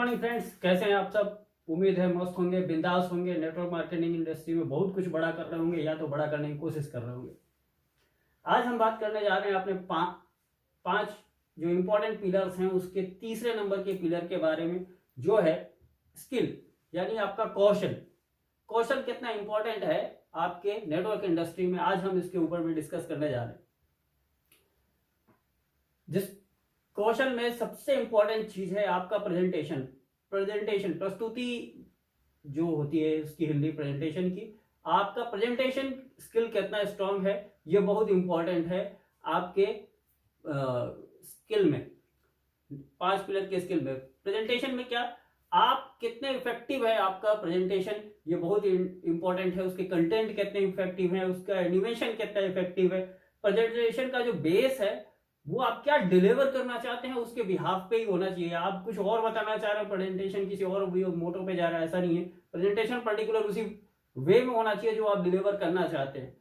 Morning friends, कैसे हैं आप सब। उम्मीद है मस्त होंगे, बिंदास होंगे। नेटवर्क मार्केटिंग इंडस्ट्री में बहुत कुछ बड़ा कर रहे होंगे या तो बड़ा करने की कोशिश कर रहे होंगे। आज हम बात करने जा रहे हैं अपने पांच जो इंपॉर्टेंट पिलर्स हैं उसके तीसरे नंबर के पिलर के बारे में, जो है स्किल, यानी आपका कौशल। कौशल कितना इंपॉर्टेंट है आपके नेटवर्क इंडस्ट्री में, आज हम इसके ऊपर भी डिस्कस करने जा रहे हैं। जिस कौशल में सबसे इंपॉर्टेंट चीज है आपका प्रेजेंटेशन। प्रस्तुति जो होती है उसकी हिंदी प्रेजेंटेशन की, आपका प्रेजेंटेशन स्किल कितना स्ट्रांग है ये बहुत इंपॉर्टेंट है आपके स्किल में। 5 पिलर के स्किल में प्रेजेंटेशन में क्या आप कितने इफेक्टिव है, आपका प्रेजेंटेशन ये बहुत इंपॉर्टेंट है। उसके कंटेंट कितने इफेक्टिव है, उसका एनिमेशन कितना इफेक्टिव है। प्रेजेंटेशन का जो बेस है वो आप क्या डिलीवर करना चाहते हैं उसके बिहाफ पे ही होना चाहिए। आप कुछ और बताना चाह रहे हैं, प्रेजेंटेशन किसी और मोटो पे जा रहा है, ऐसा नहीं है। प्रेजेंटेशन पर्टिकुलर उसी वे में होना चाहिए जो आप डिलीवर करना चाहते हैं।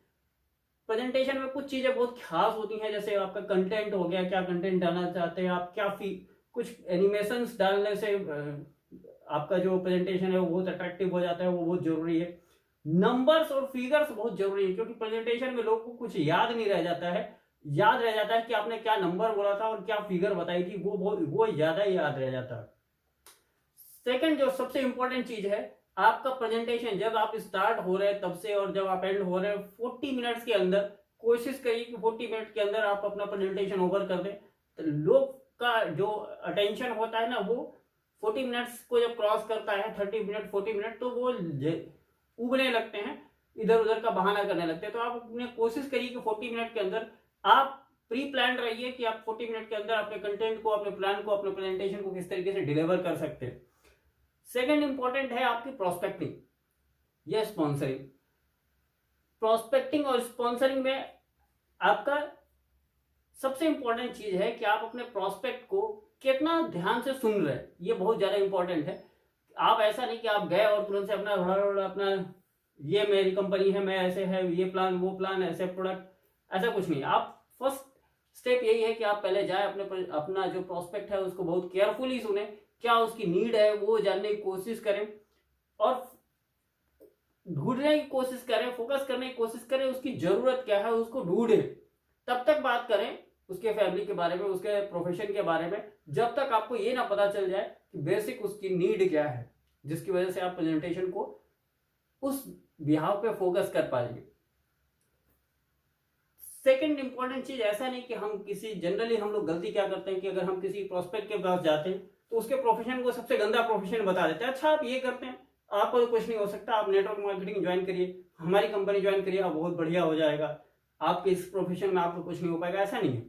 प्रेजेंटेशन में कुछ चीजें बहुत खास होती हैं, जैसे आपका कंटेंट हो गया, क्या कंटेंट डालना चाहते हैं आप, क्या कुछ एनिमेशंस डालने से आपका जो प्रेजेंटेशन है वो बहुत अट्रैक्टिव हो जाता है, वो बहुत जरूरी है। नंबर्स और फिगर्स बहुत जरूरी है, क्योंकि प्रेजेंटेशन में लोगों को कुछ याद नहीं रह जाता है। याद रह जाता है कि आपने क्या नंबर बोला था और क्या फिगर बताई थी, वो ज्यादा याद रह जाता है। सेकंड जो सबसे इंपॉर्टेंट चीज है, आपका प्रेजेंटेशन जब आप स्टार्ट हो रहे हैं तब से और जब आप एंड हो रहे हैं 40 मिनट्स के अंदर कोशिश करिए कि 40 मिनट के अंदर आप अपना प्रेजेंटेशन ओवर कर दें। तो लोग का जो अटेंशन होता है ना, वो 40 मिनट्स को जब क्रॉस करता है, 30 मिनट 40 मिनट, तो वो उबने लगते हैं, इधर उधर का बहाना करने लगते हैं। तो आप अपने कोशिश करिए कि 40 मिनट के अंदर आप प्री प्लान रहिए कि आप 40 मिनट के अंदर अपने कंटेंट को, अपने प्लान को, अपने प्रेजेंटेशन को किस तरीके से डिलीवर कर सकते हैं। सेकंड इंपॉर्टेंट है आपकी प्रोस्पेक्टिंग या स्पॉन्सरिंग। प्रोस्पेक्टिंग और स्पॉन्सरिंग में आपका सबसे इंपॉर्टेंट चीज है कि आप अपने प्रोस्पेक्ट को कितना ध्यान से सुन रहे हैं, ये बहुत ज्यादा इंपॉर्टेंट है। आप ऐसा नहीं कि आप गए और तुरंत से अपना ये मेरी कंपनी है, मैं ऐसे है, ये प्लान वो प्लान, ऐसे प्रोडक्ट, ऐसा कुछ नहीं। आप फर्स्ट स्टेप यही है कि आप पहले जाए अपना जो प्रोस्पेक्ट है उसको बहुत केयरफुली सुने, क्या उसकी नीड है वो जानने की कोशिश करें और ढूंढने की कोशिश करें, फोकस करने की कोशिश करें, उसकी जरूरत क्या है उसको ढूंढें। तब तक बात करें उसके फैमिली के बारे में, उसके प्रोफेशन के बारे में, जब तक आपको ये ना पता चल जाए कि बेसिक उसकी नीड क्या है, जिसकी वजह से आप प्रेजेंटेशन को उस बिहाव पे फोकस कर पाएंगे। सेकंड इंपॉर्टेंट चीज, ऐसा नहीं कि हम जनरली हम लोग गलती क्या करते हैं कि अगर हम किसी प्रोस्पेक्ट के पास जाते हैं तो उसके प्रोफेशन को सबसे गंदा प्रोफेशन बता देते हैं। अच्छा आप ये करते हैं, आपको तो कुछ नहीं हो सकता, आप नेटवर्क मार्केटिंग ज्वाइन करिए, हमारी कंपनी ज्वाइन करिए, आप बहुत बढ़िया हो जाएगा, आपके इस प्रोफेशन में आपको कुछ नहीं हो पाएगा। ऐसा नहीं है।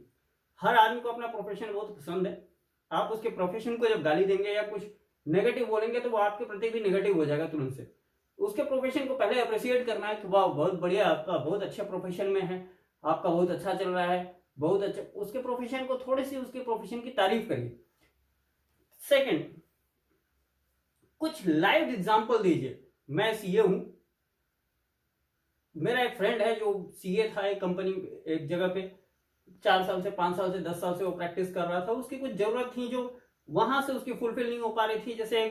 हर आदमी को अपना प्रोफेशन बहुत पसंद है। आप उसके प्रोफेशन को जब गाली देंगे या कुछ नेगेटिव बोलेंगे तो वो आपके प्रति भी नेगेटिव हो जाएगा तुरंत से। उसके प्रोफेशन को पहले अप्रिशिएट करना है कि वाह बहुत बढ़िया, आपका बहुत अच्छा प्रोफेशन में है, आपका बहुत अच्छा चल रहा है, बहुत अच्छा। उसके प्रोफेशन को थोड़ी सी उसके प्रोफेशन की तारीफ करिए। सेकंड, कुछ लाइव एग्जांपल दीजिए। मैं सीए हूं, मेरा एक फ्रेंड है जो सीए था एक कंपनी, एक जगह पे 4 साल से 5 साल से 10 साल से वो प्रैक्टिस कर रहा था। उसकी कुछ जरूरत थी जो वहां से उसकी फुलफिल नहीं हो पा रही थी। जैसे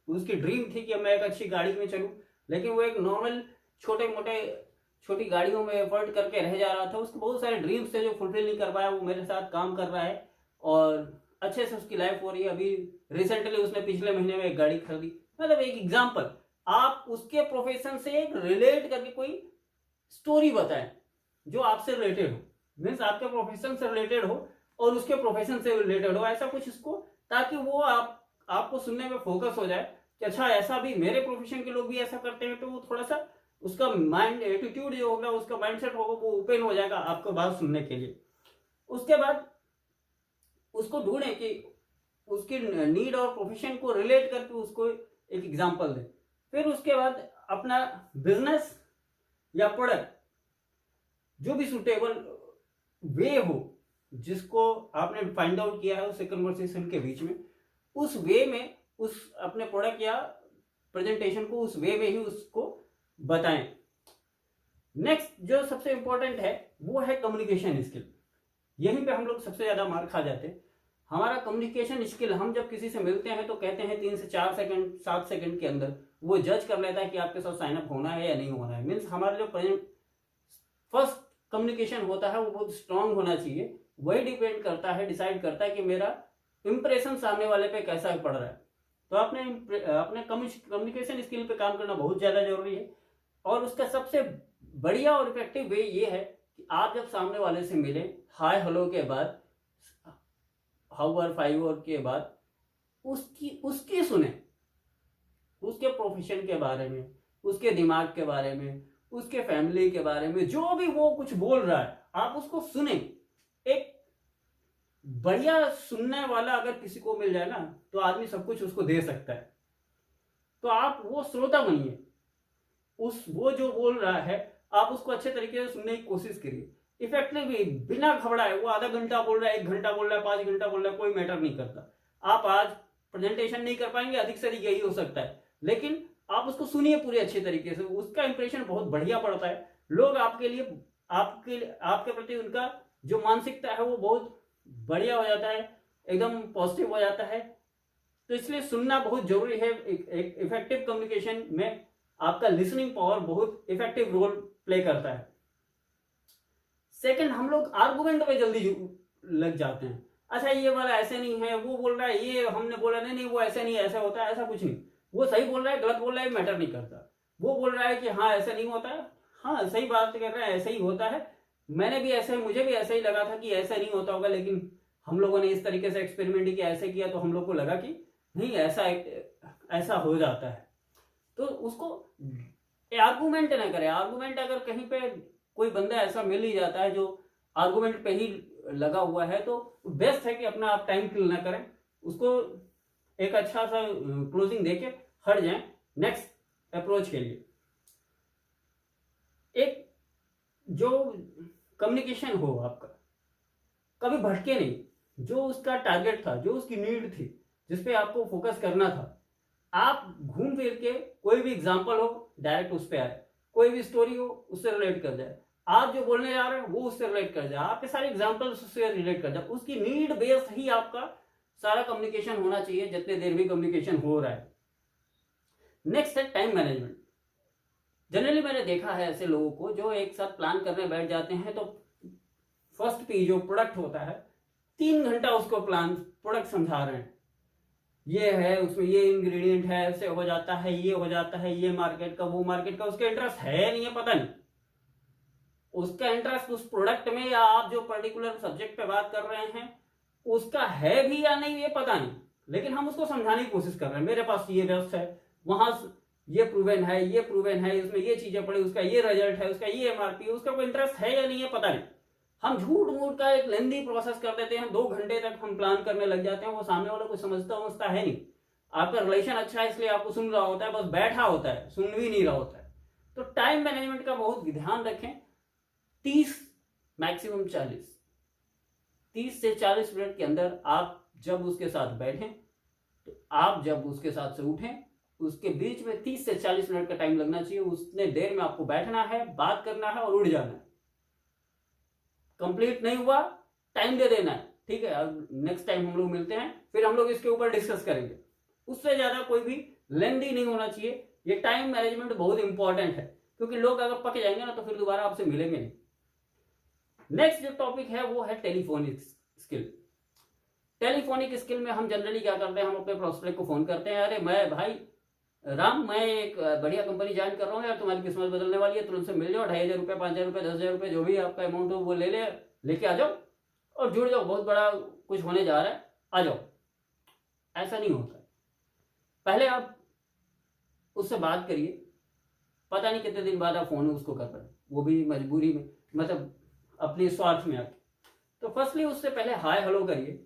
उसकी ड्रीम थी कि मैं एक अच्छी गाड़ी में चलूं, लेकिन वो एक नॉर्मल छोटी गाड़ियों में एफर्ट करके रह जा रहा था। उसके बहुत सारे ड्रीम्स थे जो फुलफिल नहीं कर पाया। वो मेरे साथ काम कर रहा है और अच्छे से उसकी लाइफ हो रही है। अभी रिसेंटली उसने पिछले महीने में एक गाड़ी खरीदी। मतलब एक एग्जांपल, आप उसके प्रोफेशन से एक रिलेट करके कोई स्टोरी बताएं जो आपसे रिलेटेड हो, मीन्स आपके प्रोफेशन से रिलेटेड हो और उसके प्रोफेशन से रिलेटेड हो, ऐसा कुछ इसको, ताकि वो आपको सुनने में फोकस हो जाए कि अच्छा ऐसा भी मेरे प्रोफेशन के लोग भी ऐसा करते हैं। तो वो थोड़ा सा उसका माइंड एटीट्यूड जो होगा, उसका माइंडसेट होगा, वो ओपन हो जाएगा आपको बात सुनने के लिए। उसके बाद उसको ढूंढें कि उसकी नीड और प्रोफेशन को रिलेट करके उसको एक एग्जांपल दें। फिर उसके बाद अपना बिजनेस या प्रोडक्ट जो भी सुटेबल वे हो, जिसको आपने फाइंड आउट किया है उससे कन्वर्सेशन के बीच में, उस वे में उस अपने प्रोडक्ट या प्रेजेंटेशन को उस वे में ही उसको बताएं। नेक्स्ट जो सबसे इंपॉर्टेंट है वो है कम्युनिकेशन स्किल। यहीं पे हम लोग सबसे ज्यादा मार खा जाते हैं। हमारा कम्युनिकेशन स्किल, हम जब किसी से मिलते हैं तो कहते हैं 3 से 4 सेकंड 7 सेकंड के अंदर वो जज कर लेता है कि आपके साथ साइन अप होना है या नहीं होना है। मीन्स हमारा जो फर्स्ट कम्युनिकेशन होता है वो बहुत स्ट्रांग होना चाहिए। वही डिपेंड करता है, डिसाइड करता है कि मेरा इंप्रेशन सामने वाले पे कैसा पड़ रहा है। तो आपने अपने कम्युनिकेशन स्किल पे काम करना बहुत ज़्यादा जरूरी है। और उसका सबसे बढ़िया और इफेक्टिव वे ये है कि आप जब सामने वाले से मिले, हाय हेलो के बाद, हाउ आर फाइव और के बाद उसकी सुने, उसके प्रोफेशन के बारे में, उसके दिमाग के बारे में, उसके फैमिली के बारे में, जो भी वो कुछ बोल रहा है आप उसको सुने। एक बढ़िया सुनने वाला अगर किसी को मिल जाए ना तो आदमी सब कुछ उसको दे सकता है। तो आप वो श्रोता बनिए, वो जो बोल रहा है आप उसको अच्छे तरीके से सुनने की कोशिश करिए, इफेक्टिवली, बिना घबराए। वो आधा घंटा बोल रहा है, 1 घंटा बोल रहा है, 5 घंटा बोल रहा है, कोई मैटर नहीं करता। आप आज प्रेजेंटेशन नहीं कर पाएंगे, अधिक से अधिक यही हो सकता है, लेकिन आप उसको सुनिए पूरे अच्छे तरीके से, उसका इंप्रेशन बहुत बढ़िया पड़ता है। लोग आपके लिए आपके प्रति उनका जो मानसिकता है वो बहुत बढ़िया हो जाता है, एकदम पॉजिटिव हो जाता है। तो इसलिए सुनना बहुत जरूरी है। एक इफेक्टिव कम्युनिकेशन में आपका लिसनिंग पावर बहुत इफेक्टिव रोल प्ले करता है। सेकंड, हम लोग आर्गुमेंट में जल्दी लग जाते हैं। अच्छा ये वाला ऐसे नहीं है, वो बोल रहा है, ये हमने बोला नहीं नहीं वो ऐसे नहीं, ऐसा होता है, ऐसा कुछ नहीं। वो सही बोल रहा है, गलत बोल रहा है, मैटर नहीं करता। वो बोल रहा है कि हाँ ऐसा नहीं होता है, हाँ सही बात कर रहा है, ऐसा ही होता है, मैंने भी ऐसे, मुझे भी ऐसा ही लगा था कि ऐसा नहीं होता होगा, लेकिन हम लोगों ने इस तरीके से एक्सपेरिमेंट किया, ऐसे किया, तो हम लोग को लगा कि नहीं ऐसा हो जाता है। तो उसको आर्गूमेंट ना करें। आर्गूमेंट अगर कहीं पे कोई बंदा ऐसा मिल ही जाता है जो आर्गूमेंट पे ही लगा हुआ है तो बेस्ट है कि अपना आप टाइम किल ना करें, उसको एक अच्छा सा क्लोजिंग देके हट जाएं नेक्स्ट अप्रोच के लिए। एक जो कम्युनिकेशन हो आपका कभी भटके नहीं, जो उसका टारगेट था, जो उसकी नीड थी, जिसपे आपको फोकस करना था, आप घूम फिर के कोई भी एग्जांपल हो डायरेक्ट उस पे आए, कोई भी स्टोरी हो उससे रिलेट कर जाए, आप जो बोलने जा रहे हैं वो उससे रिलेट कर जाए, आपके सारे एग्जांपल उससे रिलेट कर जाए, उसकी नीड बेस्ड ही आपका सारा कम्युनिकेशन होना चाहिए, जितने देर भी कम्युनिकेशन हो रहा है। नेक्स्ट है टाइम मैनेजमेंट। जनरली मैंने देखा है ऐसे लोगों को जो एक साथ प्लान करने बैठ जाते हैं तो फर्स्ट पी जो प्रोडक्ट होता है 3 घंटा उसको प्रोडक्ट समझा रहे हैं, ये है उसमें ये इंग्रेडिएंट है, ऐसे हो जाता है, ये हो जाता है, ये मार्केट का, वो मार्केट का, उसका इंटरेस्ट है नहीं है, पता नहीं उसका इंटरेस्ट उस प्रोडक्ट में या आप जो पर्टिकुलर सब्जेक्ट पे बात कर रहे हैं उसका है भी या नहीं ये पता नहीं, लेकिन हम उसको समझाने की कोशिश कर रहे हैं, मेरे पास ये बेस्ट है, वहां ये प्रूवन है, ये प्रूवन है, इसमें ये चीजें पड़ी, उसका ये रिजल्ट है, उसका ये एमआरपी है, उसका कोई इंटरेस्ट है या नहीं है पता नहीं। हम झूठ मूठ का एक लेंदी प्रोसेस कर देते हैं, 2 घंटे तक हम प्लान करने लग जाते हैं, वो सामने वाला कोई समझता है नहीं। आपका रिलेशन अच्छा है इसलिए आपको सुन रहा होता है, बस बैठा होता है, सुन भी नहीं रहा होता है। तो टाइम मैनेजमेंट का बहुत ध्यान रखें। 30 मैक्सिमम 30 से 40 मिनट के अंदर आप जब उसके साथ बैठें तो आप जब उसके साथ से उठें उसके बीच में 30 से 40 मिनट का टाइम लगना चाहिए। उतने देर में आपको बैठना है, बात करना है और उड़ जाना है। कंप्लीट नहीं हुआ टाइम दे देना है, ठीक है, अब नेक्स्ट टाइम हम लोग मिलते हैं फिर हम लोग इसके ऊपर डिस्कस करेंगे। उससे ज्यादा कोई भी लेंदी नहीं होना चाहिए। ये टाइम मैनेजमेंट बहुत इंपॉर्टेंट है क्योंकि लोग अगर पक जाएंगे ना तो फिर दोबारा आपसे मिलेंगे नहीं। नेक्स्ट जो टॉपिक है वो है टेलीफोनिक स्किल। टेलीफोनिक स्किल में हम जनरली क्या करते हैं, हम अपने प्रोस्पेक्ट को फोन करते हैं, अरे मैं भाई राम, मैं एक बढ़िया कंपनी ज्वाइन कर रहा हूँ यार, तुम्हारी किस्मत बदलने वाली है, तुरंत से मिल जाओ, 2500 रुपये, 5000 रुपये, 10,000 रुपये, जो भी आपका अमाउंट हो वो लेके आ जाओ और जुड़ जाओ, बहुत बड़ा कुछ होने जा रहा है, आ जाओ। ऐसा नहीं होता। पहले आप उससे बात करिए, पता नहीं कितने दिन बाद आप फोन उसको कर रहे हैं, वो भी मजबूरी में, मतलब अपने स्वार्थ में आके। तो फर्स्टली उससे पहले हाय हेलो करिए,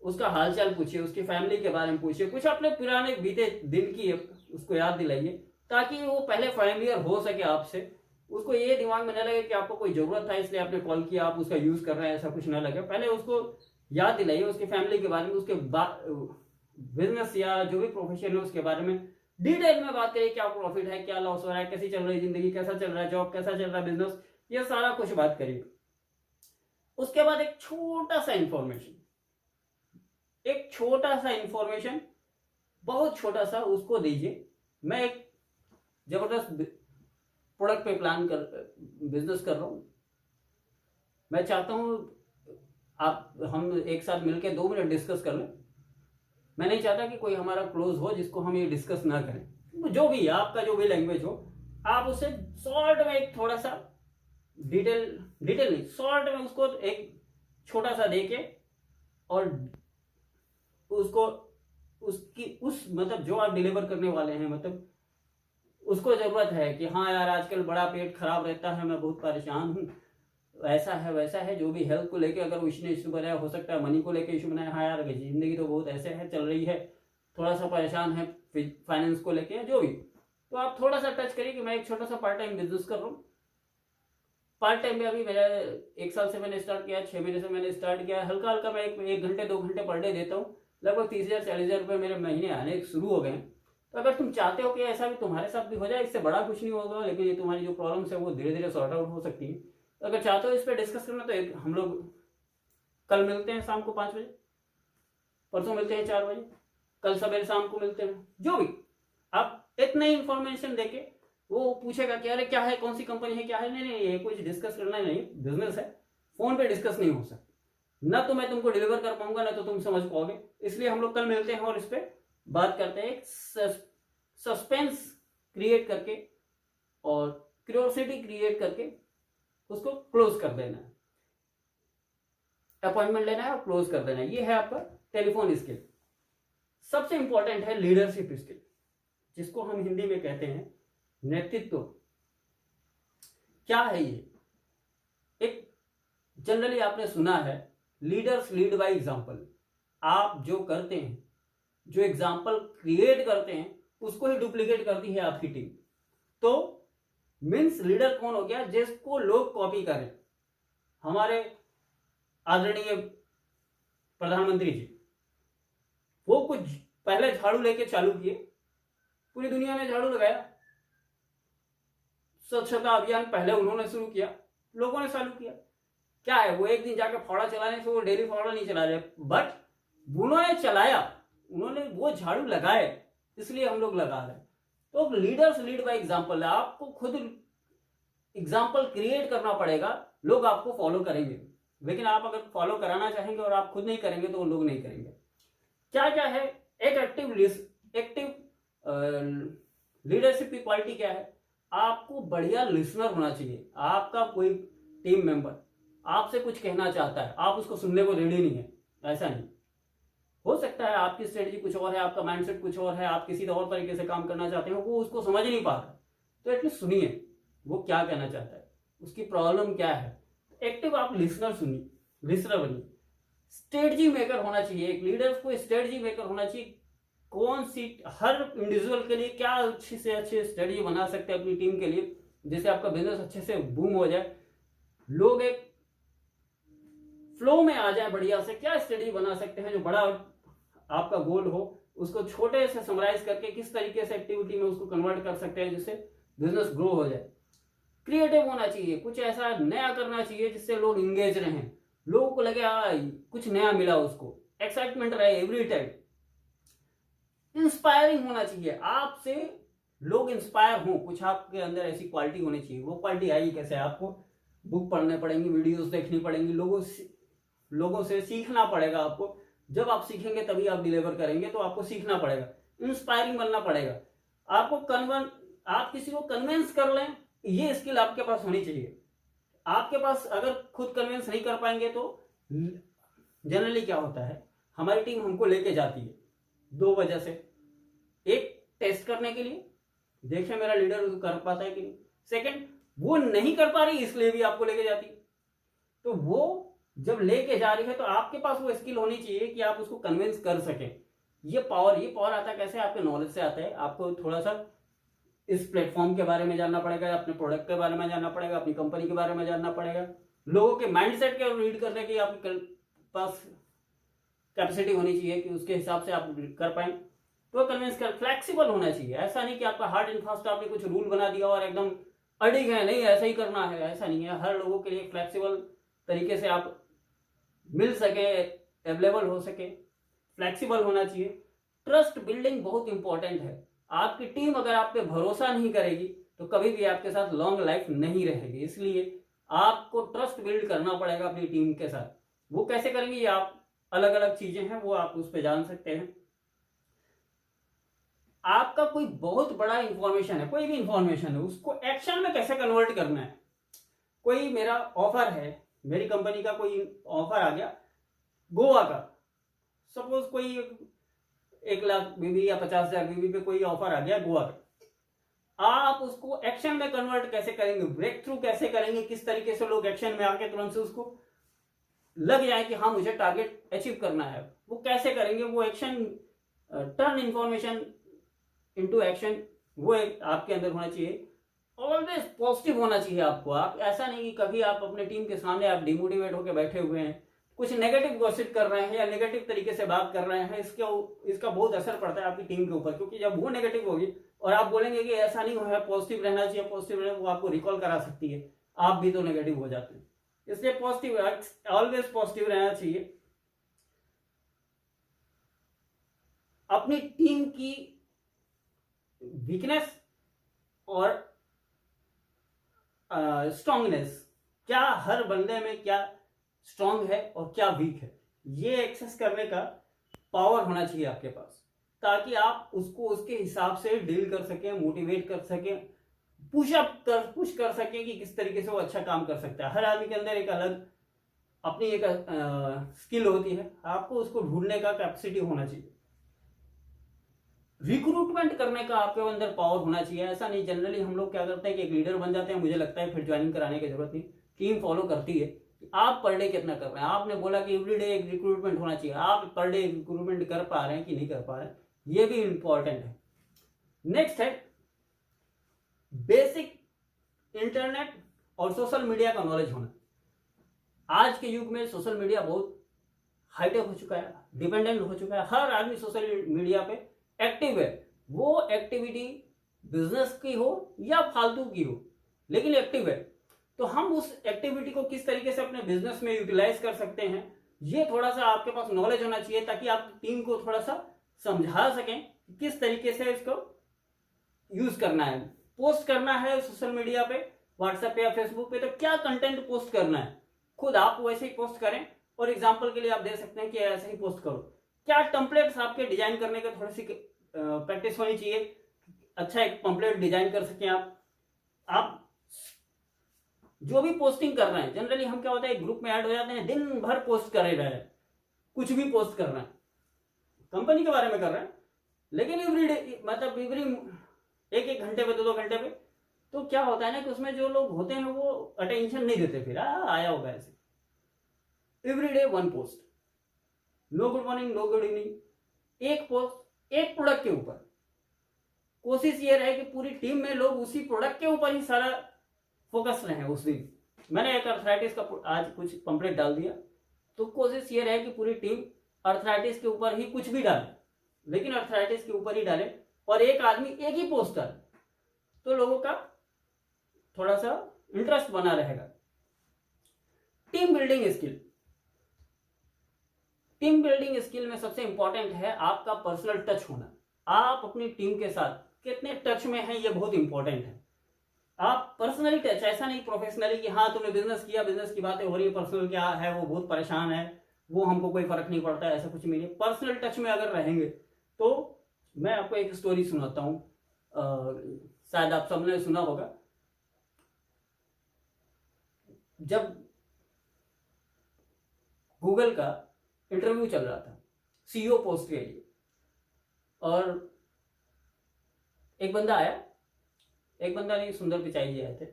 उसका हालचाल पूछिए, उसकी फैमिली के बारे में पूछिए, कुछ अपने पुराने बीते दिन की उसको याद दिलाइए ताकि वो पहले फैमिलियर हो सके आपसे। उसको ये दिमाग में न लगे कि आपको कोई जरूरत था इसलिए आपने कॉल किया, आप उसका यूज कर रहे हैं, ऐसा कुछ ना लगे। पहले उसको याद दिलाइए उसकी फैमिली के बारे में, उसके बिजनेस या जो भी प्रोफेशन है उसके बारे में डिटेल में बात करिए, क्या प्रॉफिट है, क्या लॉस हो रहा है, कैसी चल रही है जिंदगी, कैसा चल रहा है जॉब, कैसा चल रहा है बिजनेस, ये सारा कुछ बात करिए। उसके बाद एक छोटा सा इंफॉर्मेशन, एक छोटा सा इंफॉर्मेशन, बहुत छोटा सा, उसको दीजिए। मैं एक जबरदस्त प्रोडक्ट पे प्लान कर बिजनेस कर रहा हूं, मैं चाहता हूं हम एक साथ मिलकर 2 मिनट डिस्कस कर लें। मैं नहीं चाहता कि कोई हमारा क्लोज हो जिसको हम ये डिस्कस ना करें। जो भी आपका जो भी लैंग्वेज हो, आप उससे शॉर्ट में एक थोड़ा सा डिटेल नहीं, शॉर्ट में उसको एक छोटा सा देके, और उसको मतलब जो आप डिलीवर करने वाले हैं, मतलब उसको जरूरत है कि हाँ यार आजकल बड़ा पेट खराब रहता है, मैं बहुत परेशान हूँ, ऐसा है वैसा है, जो भी हेल्थ को लेके अगर उसने इशू बनाया, हो सकता है मनी को लेके इशू बनाया, हाँ यार जिंदगी तो बहुत ऐसे है चल रही है, थोड़ा सा परेशान है फाइनेंस को लेके, जो भी, तो आप थोड़ा सा टच करिए कि मैं एक छोटा सा पार्ट टाइम बिजनेस कर रहा हूँ। पार्ट टाइम में अभी मेरा 1 साल से मैंने स्टार्ट किया, 6 महीने से मैंने स्टार्ट किया, हल्का हल्का मैं 1 घंटे 2 घंटे पर डे देता हूँ, लगभग 30,000 40,000 रुपये मेरे महीने आने शुरू हो गए। तो अगर तुम चाहते हो कि ऐसा भी तुम्हारे साथ भी हो जाए, इससे बड़ा कुछ नहीं होगा, लेकिन ये तुम्हारी जो प्रॉब्लम्स है वो धीरे धीरे सॉर्ट आउट हो सकती है। तो अगर चाहते हो इस पर डिस्कस करना, तो हम लोग कल मिलते हैं शाम को 5 बजे, परसों मिलते हैं 4 बजे, कल सवेरे शाम को मिलते हैं, जो भी। आप इतने इंफॉर्मेशन देके, वो पूछेगा कि अरे क्या है, कौन सी कंपनी है, क्या है, नहीं ये कुछ डिस्कस करना नहीं, बिजनेस है, फोन पे डिस्कस नहीं हो सकता, ना तो मैं तुमको डिलीवर कर पाऊंगा, ना तो तुम समझ पाओगे। इसलिए हम लोग कल मिलते हैं और इस पर बात करते हैं, सस्पेंस क्रिएट करके और क्यूरियोसिटी क्रिएट करके उसको क्लोज कर देना है, अपॉइंटमेंट लेना है और क्लोज कर देना है। ये है आपका टेलीफोन स्किल। सबसे इंपॉर्टेंट है लीडरशिप स्किल, जिसको हम हिंदी में कहते हैं नेतृत्व। क्या है ये? एक जनरली आपने सुना है, लीडर्स लीड बाय एग्जांपल। आप जो करते हैं, जो एग्जांपल क्रिएट करते हैं, उसको ही डुप्लीकेट करती है आपकी टीम। तो मीन्स लीडर कौन हो गया? जिसको लोग कॉपी करें। हमारे आदरणीय प्रधानमंत्री जी, वो कुछ पहले झाड़ू लेके चालू किए, पूरी दुनिया में झाड़ू लगाया, स्वच्छता अभियान पहले उन्होंने शुरू किया, लोगों ने चालू किया। क्या है, वो एक दिन जाकर फावड़ा चलाने से वो डेली फावड़ा नहीं चला रहे, बट उन्होंने चलाया, उन्होंने वो झाड़ू लगाए, इसलिए हम लोग लगा रहे हैं। तो लीडर्स लीड बाय एग्जांपल है। आपको खुद एग्जांपल क्रिएट करना पड़ेगा, लोग आपको फॉलो करेंगे। लेकिन आप अगर फॉलो कराना चाहेंगे और आप खुद नहीं करेंगे तो वो लोग नहीं करेंगे। क्या क्या है? एक एक्टिव लीडरशिप की क्वालिटी क्या है? आपको बढ़िया लिसनर होना चाहिए। आपका कोई टीम मेंबर आपसे कुछ कहना चाहता है, आप उसको सुनने को रेडी नहीं है, ऐसा नहीं। हो सकता है आपकी स्ट्रेटजी कुछ और है, आपका माइंडसेट कुछ और है, आप किसी और तरीके से काम करना चाहते हैं, वो उसको समझ नहीं पा रहा, तो एटलीस्ट सुनिए वो क्या कहना चाहता है, उसकी प्रॉब्लम क्या है। एक्टिव आप लिसनर सुनिए, लिसनर बनिए। स्ट्रेटजी मेकर होना चाहिए, एक लीडर को स्ट्रेटजी मेकर होना चाहिए। कौन सी हर इंडिविजुअल के लिए क्या अच्छी से अच्छी स्ट्रेटजी बना सकते हैं अपनी टीम के लिए, जिससे आपका बिजनेस अच्छे से बूम हो जाए, लोग एक फ्लो में आ जाए बढ़िया से। क्या स्ट्रेटजी बना सकते हैं जो बड़ा आपका गोल हो, उसको छोटे से समराइज करके किस तरीके से एक्टिविटी में उसको कन्वर्ट कर सकते हैं जिससे बिजनेस ग्रो हो जाए। क्रिएटिव होना चाहिए, कुछ ऐसा नया करना चाहिए जिससे लोग इंगेज रहें, लोगों को लगे कुछ नया मिला, उसको एक्साइटमेंट रहे एवरी टाइम। इंस्पायरिंग होना चाहिए, आपसे लोग इंस्पायर हो, कुछ आपके अंदर ऐसी क्वालिटी होनी चाहिए। वो क्वालिटी आएगी कैसे? आपको बुक पढ़ने पड़ेंगी, वीडियोस देखनी पड़ेंगी, लोगों से सीखना पड़ेगा आपको। जब आप सीखेंगे तभी आप डिलीवर करेंगे, तो आपको सीखना पड़ेगा, इंस्पायरिंग बनना पड़ेगा। आप किसी को कन्विंस कर लें, ये स्किल आपके पास होनी चाहिए। आपके पास अगर खुद कन्विंस नहीं कर पाएंगे तो जनरली क्या होता है, हमारी टीम हमको लेके जाती है 2 वजह से। एक, टेस्ट करने के लिए, देखें मेरा लीडर कर पाता है कि नहीं। सेकंड, वो नहीं कर पा रही इसलिए भी आपको लेके जाती है। तो वो जब लेके जा रही है तो आपके पास वो स्किल होनी चाहिए कि आप उसको कन्विंस कर सकें। ये पावर आता है कैसे? आपके नॉलेज से आता है। आपको थोड़ा सा इस प्लेटफॉर्म के बारे में जानना पड़ेगा, अपने प्रोडक्ट के बारे में जानना पड़ेगा, अपनी कंपनी के बारे में जानना पड़ेगा, लोगों के माइंडसेट के रीड करने की आपके पास कैपेसिटी होनी चाहिए कि उसके हिसाब से आप कर पाए। तो कन्विंस कर, फ्लेक्सिबल होना चाहिए। ऐसा नहीं कि आपका हार्ड एंड फास्ट आपने कुछ रूल बना दिया और एकदम अड़िग है, नहीं ऐसा ही करना है, ऐसा नहीं है। हर लोगों के लिए फ्लेक्सिबल तरीके से आप मिल सके, अवेलेबल हो सके, फ्लेक्सिबल होना चाहिए। ट्रस्ट बिल्डिंग बहुत इंपॉर्टेंट है। आपकी टीम अगर आप पे भरोसा नहीं करेगी तो कभी भी आपके साथ लॉन्ग लाइफ नहीं रहेगी। इसलिए आपको ट्रस्ट बिल्ड करना पड़ेगा अपनी टीम के साथ। वो कैसे करेंगे, ये आप अलग अलग चीजें हैं वो आप उस पर जान सकते हैं। आपका कोई बहुत बड़ा इंफॉर्मेशन है, कोई भी इंफॉर्मेशन है, उसको एक्शन में कैसे कन्वर्ट करना है। कोई मेरा ऑफर है, मेरी कंपनी का कोई ऑफर आ गया गोवा का, सपोज कोई 1 लाख बीबी या 50,000 बीबी पे कोई ऑफर आ गया गोवा का, आप उसको एक्शन में कन्वर्ट कैसे करेंगे, ब्रेक थ्रू कैसे करेंगे, किस तरीके से लोग एक्शन में आके तुरंत से उसको लग जाए कि हाँ मुझे टारगेट अचीव करना है, वो कैसे करेंगे। वो action, turn information into action, वो एक आपके अंदर होना चाहिए। ऑलवेज पॉजिटिव होना चाहिए आपको। आप ऐसा नहीं कि कभी आप अपने टीम के सामने आप डिमोटिवेट होकर बैठे हुए हैं, कुछ नेगेटिव गॉसिप कर रहे हैं या नेगेटिव तरीके से बात कर रहे हैं, इसका बहुत असर पड़ता है आपकी टीम के ऊपर। क्योंकि जब वो नेगेटिव होगी और आप बोलेंगे कि ऐसा नहीं हुआ है, पॉजिटिव रहना चाहिए, पॉजिटिव रहना, वो आपको रिकॉल करा सकती है, आप भी तो नेगेटिव हो जाते हैं। इसलिए पॉजिटिव, ऑलवेज पॉजिटिव रहना चाहिए। अपनी टीम की वीकनेस और स्ट्रांगनेस, क्या हर बंदे में क्या स्ट्रांग है और क्या वीक है, ये एक्सेस करने का पावर होना चाहिए आपके पास, ताकि आप उसको उसके हिसाब से डील कर सकें, मोटिवेट कर सकें, पुश कर सकें कि किस तरीके से वो अच्छा काम कर सकता है। हर आदमी के अंदर एक अलग अपनी एक स्किल होती है, आपको उसको ढूंढने का कैपेसिटी होना चाहिए। रिक्रूटमेंट करने का आपके अंदर पावर होना चाहिए। ऐसा नहीं, जनरली हम लोग क्या करते हैं कि एक लीडर बन जाते हैं, मुझे लगता है फिर ज्वाइनिंग कराने की जरूरत नहीं, टीम फॉलो करती है। आप पर डे कितना कर रहे हैं, आपने बोला कि एवरीडे एक रिक्रूटमेंट होना चाहिए, आप पर डे रिक्रूटमेंट कर पा रहे हैं कि नहीं कर पा रहे हैं, ये भी इंपॉर्टेंट है। नेक्स्ट है बेसिक इंटरनेट और सोशल मीडिया का नॉलेज होना। आज के युग में सोशल मीडिया बहुत हाईटेक हो चुका है, डिपेंडेंट हो चुका है, हर आदमी सोशल मीडिया पे एक्टिव है। वो एक्टिविटी बिजनेस की हो या फालतू की हो, लेकिन एक्टिव है। तो हम उस एक्टिविटी को किस तरीके से अपने बिजनेस में यूटिलाइज कर सकते हैं, ये थोड़ा सा आपके पास नॉलेज होना चाहिए, ताकि आप टीम को थोड़ा सा समझा सकें किस तरीके से इसको यूज करना है। पोस्ट करना है सोशल मीडिया पे, व्हाट्सएप पे या फेसबुक पे, तो क्या कंटेंट पोस्ट करना है, खुद आप वैसे ही पोस्ट करें। और एग्जाम्पल के लिए आप दे सकते हैं कि ऐसे ही पोस्ट करो। क्या टेम्पलेट्स आपके डिजाइन करने का थोड़ी सी प्रैक्टिस होनी चाहिए, अच्छा एक पंपलेट डिजाइन कर सकें आप जो भी पोस्टिंग कर रहे हैं। जनरली हम क्या होता है, ग्रुप में ऐड हो जाते हैं, दिन भर पोस्ट कर रहे हैं, कुछ भी पोस्ट कर रहे हैं, कंपनी के बारे में कर रहे हैं, लेकिन एवरी डे, मतलब एवरी एक घंटे पे, 2 घंटे पे, तो क्या होता है ना कि उसमें जो लोग होते हैं वो अटेंशन नहीं देते, फिर आया होगा ऐसे। Every day 1 post, no good morning, no good evening, एक पोस्ट एक प्रोडक्ट के ऊपर। कोशिश ये रहे कि पूरी टीम में लोग उसी प्रोडक्ट के ऊपर ही सारा फोकस रहे उस दिन। मैंने एक अर्थराइटिस का आज कुछ पंपलेट डाल दिया, तो कोशिश ये रहे कि पूरी टीम अर्थराइटिस के ऊपर ही कुछ भी डाले, लेकिन अर्थराइटिस के ऊपर ही डाले, और एक आदमी एक ही पोस्ट डाले, तो लोगों का थोड़ा सा इंटरेस्ट बना रहेगा। Team building skill, team building skill में सबसे इंपॉर्टेंट है आपका पर्सनल टच होना। आप अपनी टीम के साथ कितने टच में हैं, ये बहुत इंपॉर्टेंट है। आप पर्सनली टच, ऐसा नहीं प्रोफेशनली कि हाँ तुमने बिजनेस किया, बिजनेस की बातें हो रही है, पर्सनल क्या है वो बहुत परेशान है, वो हमको कोई फर्क नहीं पड़ता, ऐसा कुछ नहीं है। पर्सनल टच में अगर रहेंगे तो मैं आपको एक स्टोरी सुनाता हूँ, शायद आप सबने सुना होगा। जब गूगल का इंटरव्यू चल रहा था सीईओ पोस्ट के लिए, और एक बंदा आया, एक बंदा नहीं, सुंदर पिचाई जी आए थे,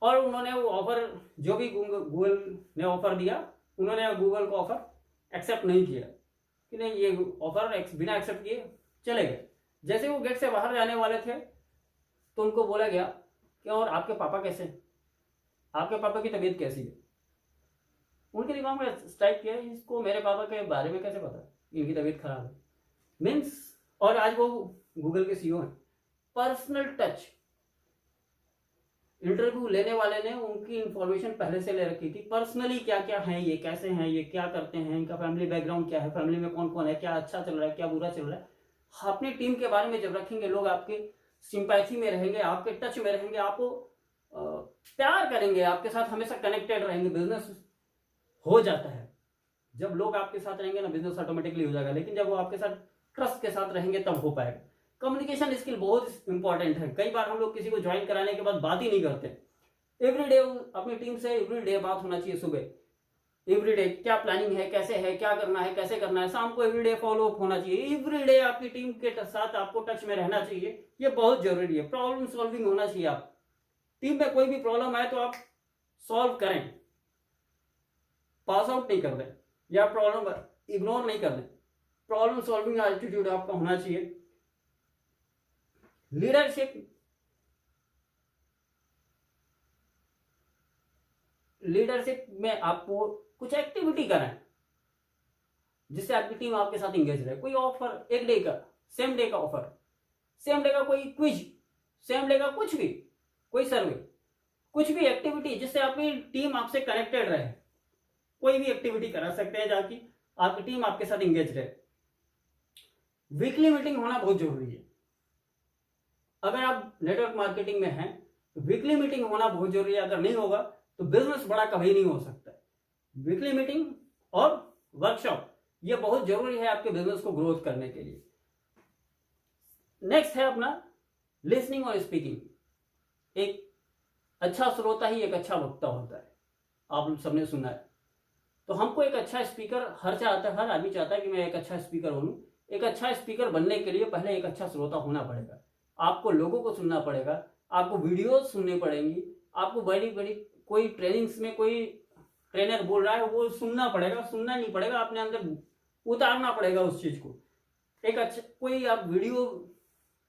और उन्होंने वो ऑफर, जो भी गूगल ने ऑफर दिया, उन्होंने गूगल को ऑफर एक्सेप्ट नहीं किया कि नहीं ये ऑफर बिना एक्सेप्ट किए चले गए। जैसे वो गेट से बाहर जाने वाले थे तो उनको बोला गया कि और आपके पापा कैसे, आपके पापा की तबीयत कैसी है। उनके दिमाग में स्ट्राइक किया, इसको मेरे पापा के बारे में कैसे पता, इनकी तबीयत खराब है मीन्स, और आज वो गूगल के सीईओ हैं। पर्सनल टच, इंटरव्यू लेने वाले ने उनकी इंफॉर्मेशन पहले से ले रखी थी, पर्सनली क्या क्या है, ये कैसे हैं, ये क्या करते हैं, इनका फैमिली बैकग्राउंड क्या है, फैमिली में कौन कौन है, क्या अच्छा चल रहा है, क्या बुरा चल रहा है। अपनी टीम के बारे में जब रखेंगे, लोग आपके सिंपैथी में रहेंगे, आपके टच में रहेंगे, आपको प्यार करेंगे, आपके साथ हमेशा कनेक्टेड रहेंगे, बिजनेस हो जाता है। जब लोग आपके साथ रहेंगे ना, बिजनेस ऑटोमेटिकली हो जाएगा। लेकिन जब वो आपके साथ ट्रस्ट के साथ रहेंगे तब हो पाएगा। कम्युनिकेशन स्किल बहुत इंपॉर्टेंट है। कई बार हम लोग किसी को ज्वाइन कराने के बाद बात ही नहीं करते। एवरीडे अपनी टीम से एवरीडे बात होना चाहिए। सुबह एवरीडे क्या प्लानिंग है, कैसे है, क्या करना है, कैसे करना है। शाम को एवरीडे फॉलो अप होना चाहिए। एवरीडे आपकी टीम के साथ आपको टच में रहना चाहिए, ये बहुत जरूरी है। प्रॉब्लम सॉल्विंग होना चाहिए। आप टीम में कोई भी प्रॉब्लम आए तो आप सॉल्व करें, पास आउट नहीं कर दें या प्रॉब्लम इग्नोर नहीं कर दें। प्रॉब्लम सॉल्विंग एटीट्यूड आपका होना चाहिए। लीडरशिप में आपको कुछ एक्टिविटी कराएं जिससे आपकी टीम आपके साथ इंगेज रहे। कोई ऑफर, एक डे का, सेम डे का ऑफर, सेम डे का कोई क्विज, सेम डे का कुछ भी, कोई सर्वे, कुछ भी एक्टिविटी जिससे आपकी टीम आपसे कनेक्टेड रहे। कोई भी एक्टिविटी करा सकते हैं जाकि आपकी टीम आपके साथ इंगेज रहे। वीकली मीटिंग होना बहुत जरूरी है। अगर आप नेटवर्क मार्केटिंग में हैं तो वीकली मीटिंग होना बहुत जरूरी है। अगर नहीं होगा तो बिजनेस बड़ा कभी नहीं हो सकता। वीकली मीटिंग और वर्कशॉप ये बहुत जरूरी है आपके बिजनेस को ग्रोथ करने के लिए। नेक्स्ट है अपना लिसनिंग और स्पीकिंग। एक अच्छा श्रोता ही एक अच्छा वक्ता होता है, आप सबने सुना है। तो हमको एक अच्छा स्पीकर, हर आदमी चाहता है कि मैं एक अच्छा स्पीकर बनूं। एक अच्छा स्पीकर बनने के लिए पहले एक अच्छा श्रोता होना पड़ेगा। आपको लोगों को सुनना पड़ेगा, आपको वीडियोस सुननी पड़ेंगी, आपको बड़ी बड़ी कोई ट्रेनिंग्स में कोई ट्रेनर बोल रहा है वो सुनना पड़ेगा। सुनना नहीं पड़ेगा, अपने अंदर उतारना पड़ेगा उस चीज को। एक अच्छा कोई आप वीडियो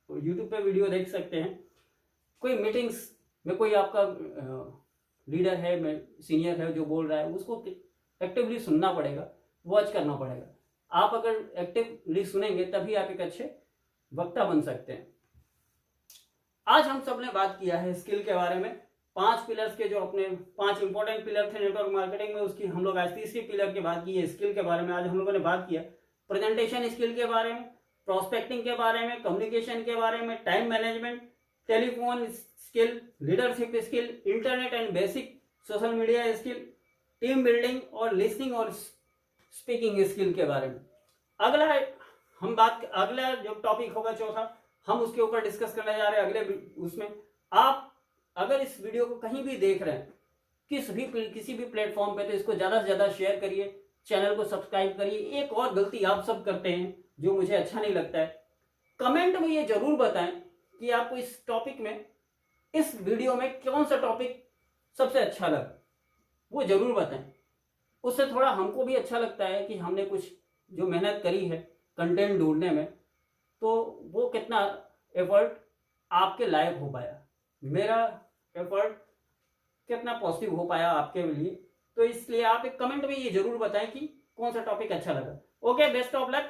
यूट्यूब पे वीडियो देख सकते हैं। कोई मीटिंग्स में कोई आपका लीडर है, सीनियर है जो बोल रहा है, उसको एक्टिवली सुनना पड़ेगा, वॉच करना पड़ेगा। आप अगर एक्टिवली सुनेंगे तभी आप एक अच्छे वक्ता बन सकते हैं। आज हम सब ने बात किया है स्किल के बारे में। 5 पिलर्स के जो अपने 5 इंपॉर्टेंट पिलर थे नेटवर्क मार्केटिंग में, उसकी हम लोग आज तीसरी पिलर की बात की है, स्किल के बारे में। आज हम लोगों ने बात किया प्रेजेंटेशन स्किल के बारे में, प्रोस्पेक्टिंग के बारे में, कम्युनिकेशन के बारे में, time management, telephone skill, leadership skill, internet and basic social media skill, team building और लिसनिंग और स्पीकिंग स्किल के बारे में। अगला जो टॉपिक होगा चौथा, हम उसके ऊपर डिस्कस करने जा रहे हैं अगले उसमें। आप अगर इस वीडियो को कहीं भी देख रहे हैं किसी भी प्लेटफॉर्म पे, तो इसको ज्यादा से ज्यादा शेयर करिए, चैनल को सब्सक्राइब करिए। एक और गलती आप सब करते हैं जो मुझे अच्छा नहीं लगता है, कमेंट में ये जरूर बताएं कि आपको इस टॉपिक में, इस वीडियो में कौन सा टॉपिक सबसे अच्छा लगा, वो जरूर बताएं। उससे थोड़ा हमको भी अच्छा लगता है कि हमने कुछ जो मेहनत करी है कंटेंट ढूंढने में, तो वो कितना एफर्ट आपके लायक हो पाया, मेरा एफर्ट कितना पॉजिटिव हो पाया आपके लिए। तो इसलिए आप एक कमेंट में ये जरूर बताएं कि कौन सा टॉपिक अच्छा लगा। Okay, best of luck.